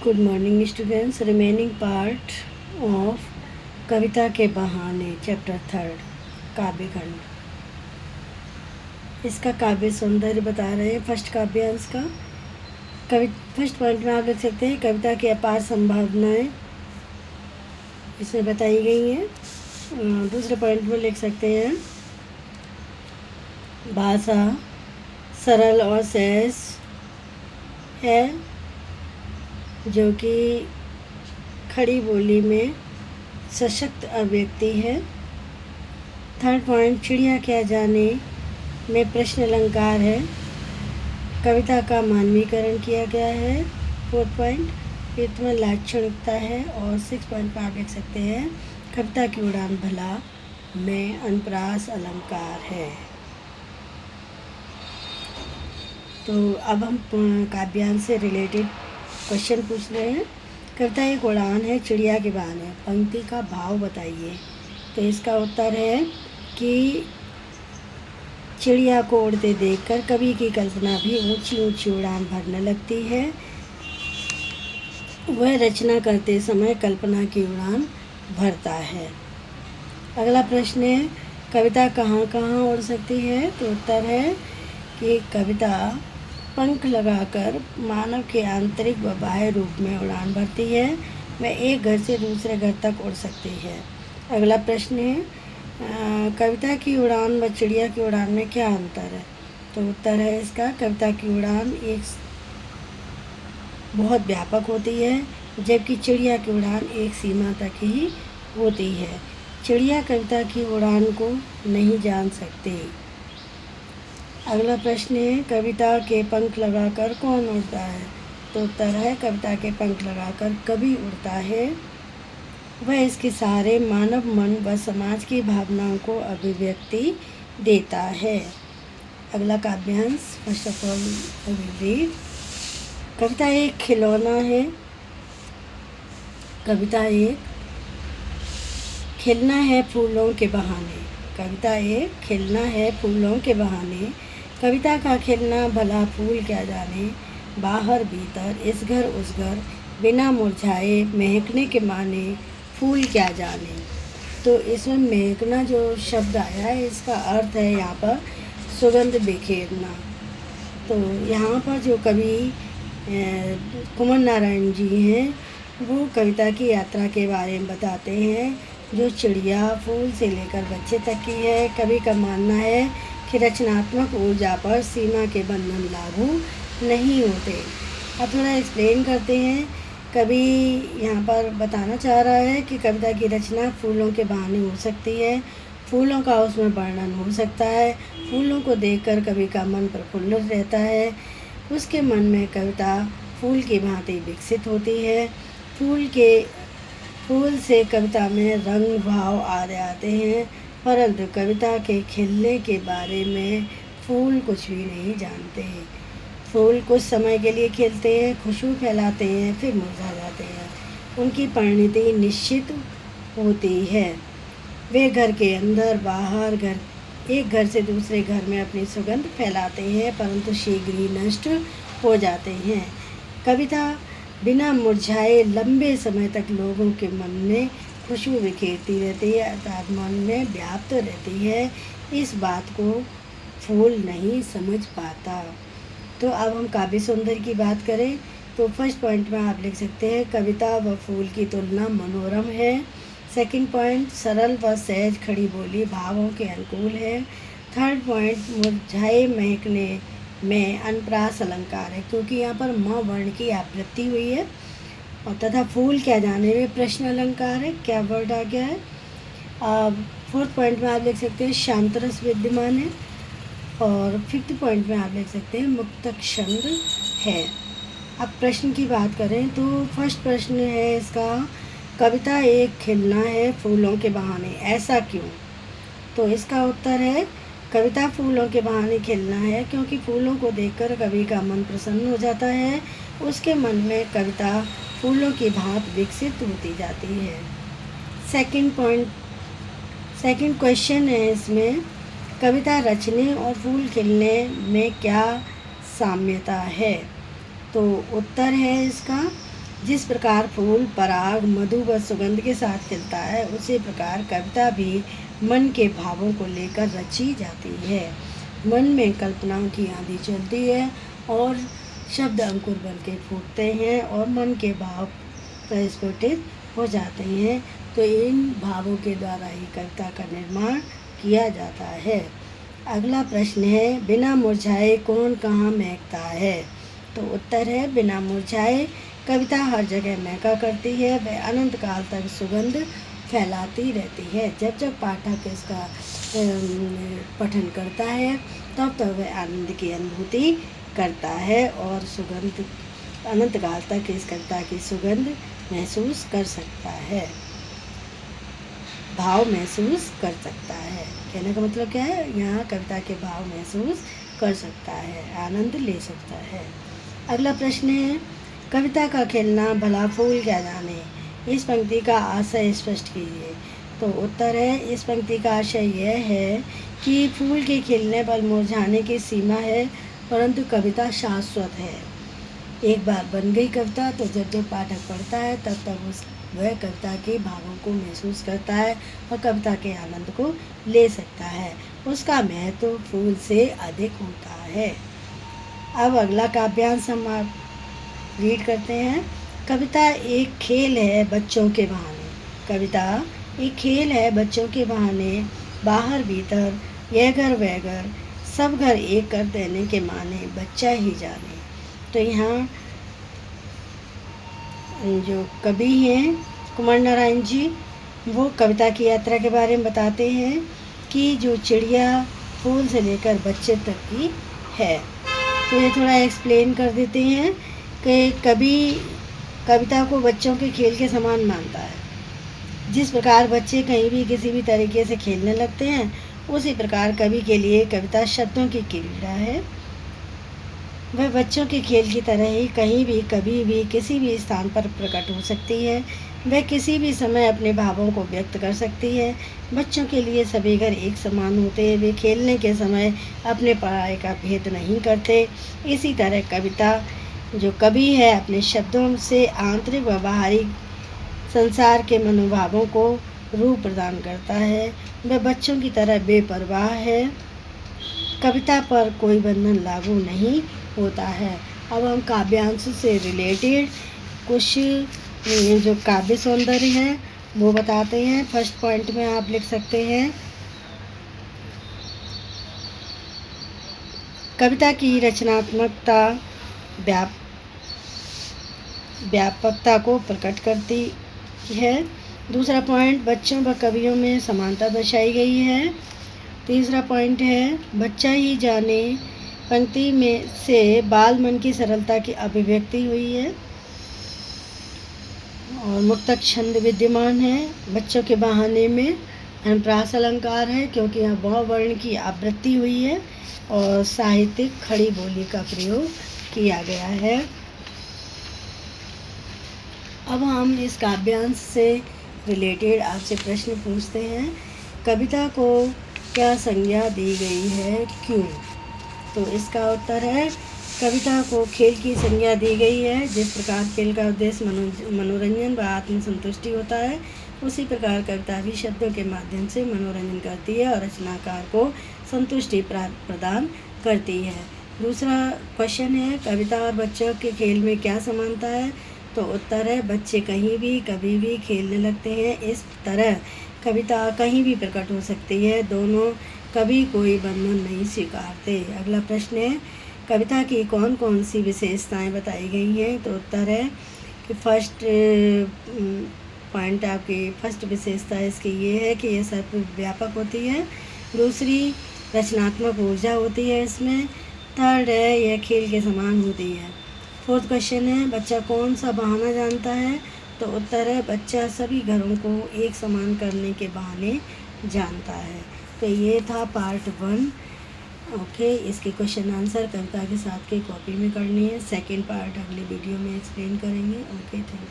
Good morning students. Remaining part of कविता के बहाने चैप्टर 3 काव्य खंड। इसका काव्य सौंदर्य बता रहे हैं। फर्स्ट काव्यांश का फर्स्ट पॉइंट में आप लिख सकते हैं कविता की अपार संभावनाएं इसमें बताई गई हैं। दूसरे पॉइंट में लिख सकते हैं भाषा सरल और सहज है जो कि खड़ी बोली में सशक्त अभिव्यक्ति है। थर्ड पॉइंट चिड़िया क्या जाने में प्रश्न अलंकार है, कविता का मानवीकरण किया गया है। फोर्थ पॉइंट इसमें लाक्षणिकता है। और 6 पॉइंट पर आप लिख सकते हैं कविता की उड़ान भला में अनुप्रास अलंकार है। तो अब हम काव्यांश से रिलेटेड क्वेश्चन पूछ रहे हैं। कविता एक उड़ान है चिड़िया के बहाने, पंक्ति का भाव बताइए। तो इसका उत्तर है कि चिड़िया को उड़ते देखकर कवि की कल्पना भी ऊंची ऊंची उड़ान भरने लगती है। वह रचना करते समय कल्पना की उड़ान भरता है। अगला प्रश्न है कविता कहाँ कहाँ उड़ सकती है। तो उत्तर है कि कविता पंख लगाकर मानव के आंतरिक व बाह्य रूप में उड़ान भरती है। वह एक घर से दूसरे घर तक उड़ सकती है। अगला प्रश्न है कविता की उड़ान व चिड़िया की उड़ान में क्या अंतर है। तो उत्तर है इसका कविता की उड़ान एक बहुत व्यापक होती है जबकि चिड़िया की उड़ान एक सीमा तक ही होती है। चिड़िया कविता की उड़ान को नहीं जान सकती। अगला प्रश्न है कविता के पंख लगाकर कौन उड़ता है। तो उत्तर है कविता के पंख लगाकर कवि उड़ता है। वह इसके सहारे मानव मन व समाज की भावनाओं को अभिव्यक्ति देता है। अगला काव्यांश फर्स्ट ऑफ ऑल रीड। कविता एक खिलौना है। कविता एक खिलना है फूलों के बहाने। कविता एक खिलना है फूलों के बहाने। कविता का खिलना भला फूल क्या जाने, बाहर भीतर इस घर उस घर बिना मुरझाए महकने के माने फूल क्या जाने। तो इसमें महकना जो शब्द आया है इसका अर्थ है यहाँ पर सुगंध बिखेरना। तो यहाँ पर जो कवि कुमार नारायण जी हैं वो कविता की यात्रा के बारे में बताते हैं जो चिड़िया फूल से लेकर बच्चे तक की है। कवि का मानना है कि रचनात्मक ऊर्जा पर सीमा के बंधन लागू नहीं होते। अब थोड़ा एक्सप्लेन करते हैं। कवि यहाँ पर बताना चाह रहा है कि कविता की रचना फूलों के बहाने हो सकती है, फूलों का उसमें वर्णन हो सकता है। फूलों को देखकर कवि का मन प्रफुल्लित रहता है, उसके मन में कविता फूल की भांति विकसित होती है। फूल से कविता में रंग भाव आते हैं, परंतु कविता के खिलने के बारे में फूल कुछ भी नहीं जानते हैं। फूल कुछ समय के लिए खिलते हैं, खुशबू फैलाते हैं, फिर मुरझा जाते हैं। उनकी परिणति निश्चित होती है। वे घर के अंदर बाहर एक घर से दूसरे घर में अपनी सुगंध फैलाते हैं, परंतु शीघ्र ही नष्ट हो जाते हैं। कविता बिना मुरझाए लंबे समय तक लोगों के मन में खुशबू बिखेरती रहती है, अर्थात मन में व्याप्त रहती है। इस बात को फूल नहीं समझ पाता। तो अब हम काव्य सौंदर्य की बात करें तो फर्स्ट पॉइंट में आप लिख सकते हैं कविता व फूल की तुलना मनोरम है। सेकंड पॉइंट सरल व सहज खड़ी बोली भावों के अनुकूल है। थर्ड पॉइंट मुरझाए महकने में अनुप्रास अलंकार है क्योंकि यहाँ पर म वर्ण की आवृत्ति हुई है। और तथा फूल क्या जाने में प्रश्न अलंकार है, क्या वर्ड आ गया है। फोर्थ पॉइंट में आप लिख सकते हैं शांत रस विद्यमान है। और फिफ्थ पॉइंट में आप लिख सकते हैं मुक्त छंद है। अब प्रश्न की बात करें तो फर्स्ट प्रश्न है इसका कविता एक खिलना है फूलों के बहाने, ऐसा क्यों। तो इसका उत्तर है कविता फूलों के बहाने खिलना है क्योंकि फूलों को देखकर कवि का मन प्रसन्न हो जाता है, उसके मन में कविता फूलों की भांति विकसित होती जाती है। सेकंड क्वेश्चन है इसमें कविता रचने और फूल खिलने में क्या साम्यता है। तो उत्तर है इसका जिस प्रकार फूल पराग मधु व सुगंध के साथ खिलता है, उसी प्रकार कविता भी मन के भावों को लेकर रची जाती है। मन में कल्पनाओं की आंधी चलती है और शब्द अंकुर बन के फूटते हैं और मन के भाव प्रस्फुटित हो जाते हैं। तो इन भावों के द्वारा ही कविता का निर्माण किया जाता है। अगला प्रश्न है, बिना मुरझाए कौन कहाँ महकता है? तो उत्तर है, बिना मुरझाए कविता हर जगह महका करती है। वह अनंत काल तक सुगंध फैलाती रहती है। जब जब पाठक इसका पठन करता है तब तब वह आनंद की अनुभूति करता है और सुगंध अनंत काल तक इस कविता की सुगंध महसूस कर सकता है, भाव महसूस कर सकता है। कहने का मतलब क्या है? यहाँ कविता के भाव महसूस कर सकता है, आनंद ले सकता है। अगला प्रश्न है, कविता का खिलना भला फूल क्या जाने? इस पंक्ति का आशय स्पष्ट कीजिए। तो उत्तर है, इस पंक्ति का आशय यह है कि फूल के खिलने पर मुरझाने की सीमा है, परंतु कविता शाश्वत है। एक बार बन गई कविता तो जब जब पाठक पढ़ता है तब तब वह कविता के भावों को महसूस करता है और कविता के आनंद को ले सकता है। उसका महत्व फूल से अधिक होता है। अब अगला काव्यांश हम रीड करते हैं। कविता एक खेल है बच्चों के बहाने। कविता एक खेल है बच्चों के बहाने, बाहर भीतर यह घर वह घर, सब घर एक कर देने के माने, बच्चा ही जाने। तो यहाँ जो कवि हैं कुमार नारायण जी, वो कविता की यात्रा के बारे में बताते हैं कि जो चिड़िया फूल से लेकर बच्चे तक की है। तो ये थोड़ा एक्सप्लेन कर देते हैं कि कवि कविता को बच्चों के खेल के समान मानता है। जिस प्रकार बच्चे कहीं भी किसी भी तरीके से खेलने लगते हैं, उसी प्रकार कवि के लिए कविता शब्दों की क्रीड़ा है। वह बच्चों के खेल की तरह ही कहीं भी कभी भी किसी भी स्थान पर प्रकट हो सकती है। वह किसी भी समय अपने भावों को व्यक्त कर सकती है। बच्चों के लिए सभी घर एक समान होते हैं। वे खेलने के समय अपने पढ़ाई का भेद नहीं करते। इसी तरह कविता जो कवि है अपने शब्दों से आंतरिक व बाहरी संसार के मनोभावों को रूप प्रदान करता है। वह बच्चों की तरह बेपरवाह है। कविता पर कोई बंधन लागू नहीं होता है। अब हम काव्यांश से रिलेटेड कुछ जो काव्य सौंदर्य है वो बताते हैं। फर्स्ट पॉइंट में आप लिख सकते हैं, कविता की रचनात्मकता व्यापकता को प्रकट करती है। दूसरा पॉइंट, बच्चों व कवियों में समानता दर्शाई गई है। तीसरा पॉइंट है, बच्चा ही जाने पंक्ति में से बाल मन की सरलता की अभिव्यक्ति हुई है और मुक्तक छंद विद्यमान है। बच्चों के बहाने में अनुप्रास अलंकार है क्योंकि यहाँ बहु वर्ण की आवृत्ति हुई है और साहित्यिक खड़ी बोली का प्रयोग किया गया है। अब हम इस काव्यांश से रिलेटेड आपसे प्रश्न पूछते हैं, कविता को क्या संज्ञा दी गई है, क्यों? तो इसका उत्तर है, कविता को खेल की संज्ञा दी गई है। जिस प्रकार खेल का उद्देश्य मनोरंजन व आत्मसंतुष्टि होता है, उसी प्रकार कविता भी शब्दों के माध्यम से मनोरंजन करती है और रचनाकार को संतुष्टि प्रदान करती है। दूसरा क्वेश्चन है, कविता और बच्चों के खेल में क्या समानता है? तो उत्तर है, बच्चे कहीं भी कभी भी खेलने लगते हैं। इस तरह कविता कहीं भी प्रकट हो सकती है। दोनों कभी कोई बंधन नहीं स्वीकारते। अगला प्रश्न है, कविता की कौन कौन सी विशेषताएं बताई गई हैं? तो उत्तर है कि फर्स्ट पॉइंट आपकी फर्स्ट विशेषता इसकी ये है कि यह सर्वव्यापक होती है। दूसरी, रचनात्मक ऊर्जा होती है इसमें। थर्ड है, यह खेल के समान होती है। फोर्थ क्वेश्चन है, बच्चा कौन सा बहाना जानता है? तो उत्तर है, बच्चा सभी घरों को एक समान करने के बहाने जानता है। तो ये था पार्ट 1। ओके, इसके क्वेश्चन आंसर कविता के साथ के कॉपी में करनी है। सेकंड पार्ट अगले वीडियो में एक्सप्लेन करेंगे। Okay, thank you.